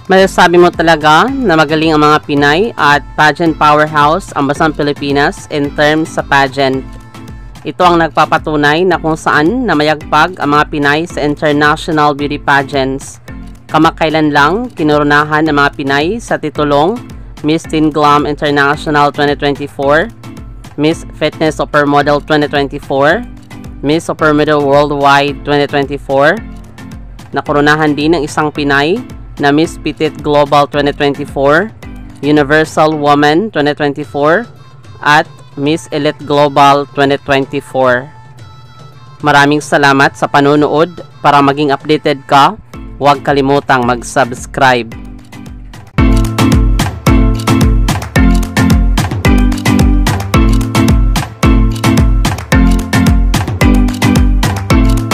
Masasabi mo talaga na magaling ang mga Pinay at pageant powerhouse ang Basang Pilipinas in terms sa pageant. Ito ang nagpapatunay na kung saan namayagpag ang mga Pinay sa international beauty pageants. Kamakailan lang, kinurunahan ang mga Pinay sa titulong Miss Teen Glam International 2024, Miss Fitness Supermodel 2024, Miss Supermodel Worldwide 2024. Nakurunahan din ng isang Pinay na Miss Petite Global 2024, Universal Woman 2024, at Miss Elite Global 2024. Maraming salamat sa panonood. Para maging updated ka, huwag kalimutang mag-subscribe.